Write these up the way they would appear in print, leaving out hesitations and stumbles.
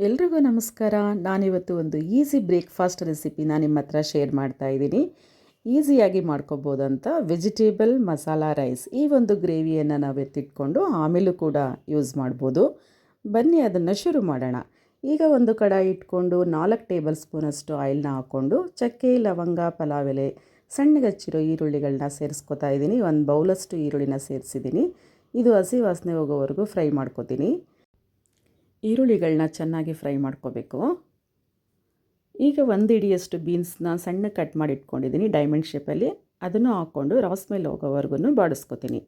ಎಲ್ರಿಗೂ ನಮಸ್ಕಾರ. ನಾನಿವತ್ತು ಒಂದು ಈಸಿ ಬ್ರೇಕ್ಫಾಸ್ಟ್ ರೆಸಿಪಿನ ನಿಮ್ಮ ಹತ್ರ ಶೇರ್ ಮಾಡ್ತಾ ಇದ್ದೀನಿ. ಈಸಿಯಾಗಿ ಮಾಡ್ಕೋಬೋದಂತ ವೆಜಿಟೇಬಲ್ ಮಸಾಲ ರೈಸ್. ಈ ಒಂದು ಗ್ರೇವಿಯನ್ನು ನಾವು ಎತ್ತಿಟ್ಕೊಂಡು ಆಮೇಲೂ ಕೂಡ ಯೂಸ್ ಮಾಡ್ಬೋದು. ಬನ್ನಿ ಅದನ್ನು ಶುರು ಮಾಡೋಣ. ಈಗ ಒಂದು ಕಡಾಯಿ ಇಟ್ಕೊಂಡು 4 ಟೇಬಲ್ ಸ್ಪೂನಷ್ಟು ಆಯಿಲ್ನ ಹಾಕ್ಕೊಂಡು ಚಕ್ಕೆ, ಲವಂಗ, ಪಲಾವ್ ಎಲೆ, ಸಣ್ಣಗೆ ಹಚ್ಚಿರೋ ಈರುಳ್ಳಿಗಳನ್ನ ಸೇರಿಸ್ಕೊತಾ ಇದ್ದೀನಿ. ಒಂದು ಬೌಲಷ್ಟು ಈರುಳ್ಳಿನ ಸೇರಿಸಿದ್ದೀನಿ. ಇದು ಹಸಿ ವಾಸನೆ ಹೋಗೋವರೆಗೂ ಫ್ರೈ ಮಾಡ್ಕೊತೀನಿ. ಈರುಳ್ಳಿಗಳನ್ನ ಚೆನ್ನಾಗಿ ಫ್ರೈ ಮಾಡ್ಕೋಬೇಕು. ಈಗ ಒಂದು ಹಿಡಿಯಷ್ಟು ಬೀನ್ಸ್ನ ಸಣ್ಣ ಕಟ್ ಮಾಡಿ ಇಟ್ಕೊಂಡಿದ್ದೀನಿ ಡೈಮಂಡ್ ಶೇಪಲ್ಲಿ. ಅದನ್ನು ಹಾಕ್ಕೊಂಡು ರಾಸ್ ಮೇಲೆ ಹೋಗೋವರೆಗೂ ಬಾಡಿಸ್ಕೊತೀನಿ.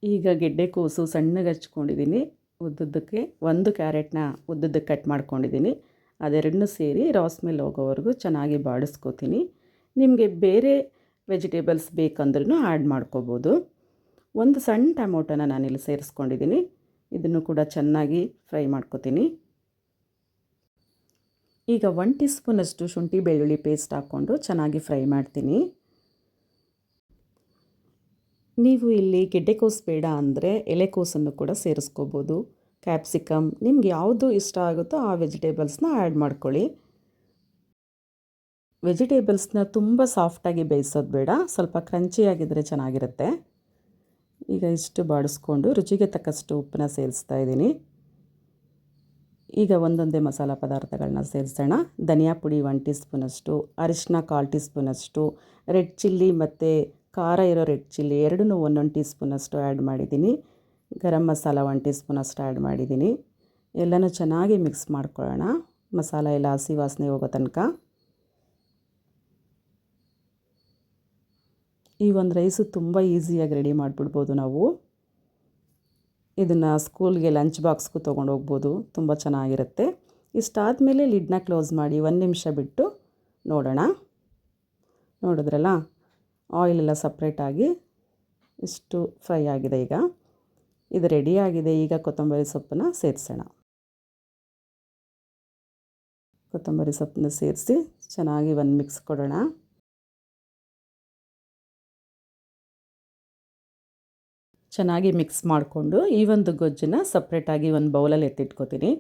ಈಗ ಗೆಡ್ಡೆಕೋಸು ಸಣ್ಣಗೆ ಹಚ್ಕೊಂಡಿದ್ದೀನಿ ಉದ್ದುದ್ದಕ್ಕೆ. ಒಂದು ಕ್ಯಾರೆಟ್ನ ಉದ್ದುದ್ದಕ್ಕೆ ಕಟ್ ಮಾಡ್ಕೊಂಡಿದ್ದೀನಿ. ಅದೆರಡನ್ನೂ ಸೇರಿ ರಾಸ್ ಮೇಲೆ ಹೋಗೋವರೆಗೂ ಚೆನ್ನಾಗಿ ಬಾಡಿಸ್ಕೊತೀನಿ. ನಿಮಗೆ ಬೇರೆ ವೆಜಿಟೇಬಲ್ಸ್ ಬೇಕಂದ್ರೂ ಆ್ಯಡ್ ಮಾಡ್ಕೋಬೋದು. ಒಂದು ಸಣ್ಣ ಟೊಮೊಟೊನ ನಾನಿಲ್ಲಿ ಸೇರಿಸ್ಕೊಂಡಿದ್ದೀನಿ. ಇದನ್ನು ಕೂಡ ಚೆನ್ನಾಗಿ ಫ್ರೈ ಮಾಡ್ಕೊತೀನಿ. ಈಗ 1 ಟೀ ಸ್ಪೂನಷ್ಟು ಶುಂಠಿ ಬೆಳ್ಳುಳ್ಳಿ ಪೇಸ್ಟ್ ಹಾಕ್ಕೊಂಡು ಚೆನ್ನಾಗಿ ಫ್ರೈ ಮಾಡ್ತೀನಿ. ನೀವು ಇಲ್ಲಿ ಗೆಡ್ಡೆಕೋಸು ಬೇಡ ಅಂದರೆ ಎಲೆಕೋಸನ್ನು ಕೂಡ ಸೇರಿಸ್ಕೋಬೋದು. ಕ್ಯಾಪ್ಸಿಕಮ್, ನಿಮ್ಗೆ ಯಾವುದು ಇಷ್ಟ ಆಗುತ್ತೋ ಆ ವೆಜಿಟೇಬಲ್ಸ್ನ ಆ್ಯಡ್ ಮಾಡ್ಕೊಳ್ಳಿ. ವೆಜಿಟೇಬಲ್ಸ್ನ ತುಂಬ ಸಾಫ್ಟಾಗಿ ಬೇಯಿಸೋದು ಬೇಡ, ಸ್ವಲ್ಪ ಕ್ರಂಚಿಯಾಗಿದ್ದರೆ ಚೆನ್ನಾಗಿರುತ್ತೆ. ಈಗ ಇಷ್ಟು ಬಾಡಿಸ್ಕೊಂಡು ರುಚಿಗೆ ತಕ್ಕಷ್ಟು ಉಪ್ಪನ್ನ ಸೇರಿಸ್ತಾ ಇದ್ದೀನಿ. ಈಗ ಒಂದೊಂದೇ ಮಸಾಲ ಪದಾರ್ಥಗಳನ್ನ ಸೇರಿಸೋಣ. ಧನಿಯಾ ಪುಡಿ 1 ಟೀ ಸ್ಪೂನಷ್ಟು, ಅರಿಶಿನ 1/4 ಟೀ ಸ್ಪೂನಷ್ಟು, ರೆಡ್ ಚಿಲ್ಲಿ ಮತ್ತು ಖಾರ ಇರೋ ರೆಡ್ ಚಿಲ್ಲಿ ಎರಡನ್ನೂ 1 ಟೀ ಸ್ಪೂನಷ್ಟು ಆ್ಯಡ್ ಮಾಡಿದ್ದೀನಿ. ಗರಂ ಮಸಾಲ 1 ಟೀ ಸ್ಪೂನಷ್ಟು ಆ್ಯಡ್ ಮಾಡಿದ್ದೀನಿ. ಎಲ್ಲನೂ ಚೆನ್ನಾಗಿ ಮಿಕ್ಸ್ ಮಾಡ್ಕೊಳ್ಳೋಣ, ಮಸಾಲ ಎಲ್ಲ ಹಸಿ ವಾಸನೆ ಹೋಗೋ ತನಕ. ಈ ಒಂದು ರೈಸು ತುಂಬ ಈಸಿಯಾಗಿ ರೆಡಿ ಮಾಡಿಬಿಡ್ಬೋದು ನಾವು. ಇದನ್ನು ಸ್ಕೂಲ್ಗೆ ಲಂಚ್ ಬಾಕ್ಸ್ಗೂ ತೊಗೊಂಡು ಹೋಗ್ಬೋದು, ತುಂಬ ಚೆನ್ನಾಗಿರುತ್ತೆ. ಇಷ್ಟಾದಮೇಲೆ ಲಿಡ್ನ ಕ್ಲೋಸ್ ಮಾಡಿ 1 ನಿಮಿಷ ಬಿಟ್ಟು ನೋಡೋಣ. ನೋಡಿದ್ರಲ್ಲ, ಆಯಿಲೆಲ್ಲ ಸಪ್ರೇಟಾಗಿ ಇಷ್ಟು ಫ್ರೈ ಆಗಿದೆ. ಈಗ ಇದು ರೆಡಿಯಾಗಿದೆ. ಈಗ ಕೊತ್ತಂಬರಿ ಸೊಪ್ಪನ್ನು ಸೇರಿಸೋಣ. ಕೊತ್ತಂಬರಿ ಸೊಪ್ಪನ್ನ ಸೇರಿಸಿ ಚೆನ್ನಾಗಿ ಒಂದು ಮಿಕ್ಸ್ ಕೊಡೋಣ. ಚೆನ್ನಾಗಿ ಮಿಕ್ಸ್ ಮಾಡಿಕೊಂಡು ಈ ಒಂದು ಗೊಜ್ಜನ್ನು ಸಪ್ರೇಟಾಗಿ ಒಂದು ಬೌಲಲ್ಲಿ ಎತ್ತಿಟ್ಕೋತೀನಿ.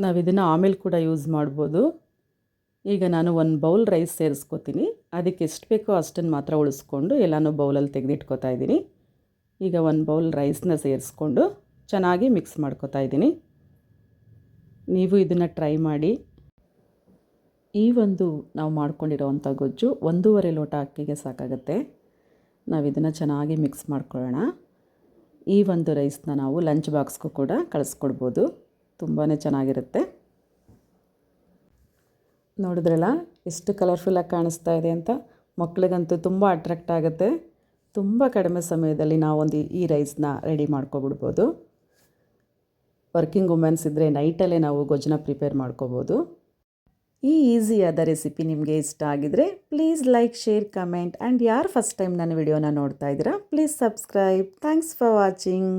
ನಾವು ಇದನ್ನು ಆಮೇಲೆ ಕೂಡ ಯೂಸ್ ಮಾಡ್ಬೋದು. ಈಗ ನಾನು ಒಂದು ಬೌಲ್ ರೈಸ್ ಸೇರಿಸ್ಕೋತೀನಿ. ಅದಕ್ಕೆ ಎಷ್ಟು ಬೇಕೋ ಅಷ್ಟನ್ನು ಮಾತ್ರ ಉಳಿಸ್ಕೊಂಡು ಎಲ್ಲನೂ ಬೌಲಲ್ಲಿ ತೆಗೆದಿಟ್ಕೋತಾ ಇದ್ದೀನಿ. ಈಗ ಒಂದು ಬೌಲ್ ರೈಸ್ನ ಸೇರಿಸ್ಕೊಂಡು ಚೆನ್ನಾಗಿ ಮಿಕ್ಸ್ ಮಾಡ್ಕೋತಾ ಇದ್ದೀನಿ. ನೀವು ಇದನ್ನು ಟ್ರೈ ಮಾಡಿ. ಈ ಒಂದು ನಾವು ಮಾಡ್ಕೊಂಡಿರೋವಂಥ ಗೊಜ್ಜು 1.5 ಲೋಟ ಅಕ್ಕಿಗೆ ಸಾಕಾಗುತ್ತೆ. ನಾವು ಇದನ್ನು ಚೆನ್ನಾಗಿ ಮಿಕ್ಸ್ ಮಾಡ್ಕೊಳ್ಳೋಣ. ಈ ಒಂದು ರೈಸ್ನ ನಾವು ಲಂಚ್ ಬಾಕ್ಸ್ಗೂ ಕೂಡ ಕಳಿಸ್ಕೊಡ್ಬೋದು, ತುಂಬಾ ಚೆನ್ನಾಗಿರುತ್ತೆ. ನೋಡಿದ್ರಲ್ಲ ಎಷ್ಟು ಕಲರ್ಫುಲ್ಲಾಗಿ ಕಾಣಿಸ್ತಾ ಇದೆ ಅಂತ. ಮಕ್ಕಳಿಗಂತೂ ತುಂಬ ಅಟ್ರಾಕ್ಟ್ ಆಗುತ್ತೆ. ತುಂಬ ಕಡಿಮೆ ಸಮಯದಲ್ಲಿ ನಾವೊಂದು ಈ ರೈಸ್ನ ರೆಡಿ ಮಾಡ್ಕೊಬಿಡ್ಬೋದು. ವರ್ಕಿಂಗ್ ವುಮೆನ್ಸ್ ಇದ್ದರೆ ನೈಟಲ್ಲೇ ನಾವು ಗೊಜ್ಜನ್ನ ಪ್ರಿಪೇರ್ ಮಾಡ್ಕೋಬೋದು. ಈ ಈಸಿಯಾದ ರೆಸಿಪಿ ನಿಮಗೆ ಇಷ್ಟ ಆಗಿದರೆ please like, share, comment and ಯಾರು ಫಸ್ಟ್ ಟೈಮ್ ನನ್ನ ವಿಡಿಯೋನ ನೋಡ್ತಾ ಇದ್ದೀರಾ please subscribe. Thanks for watching.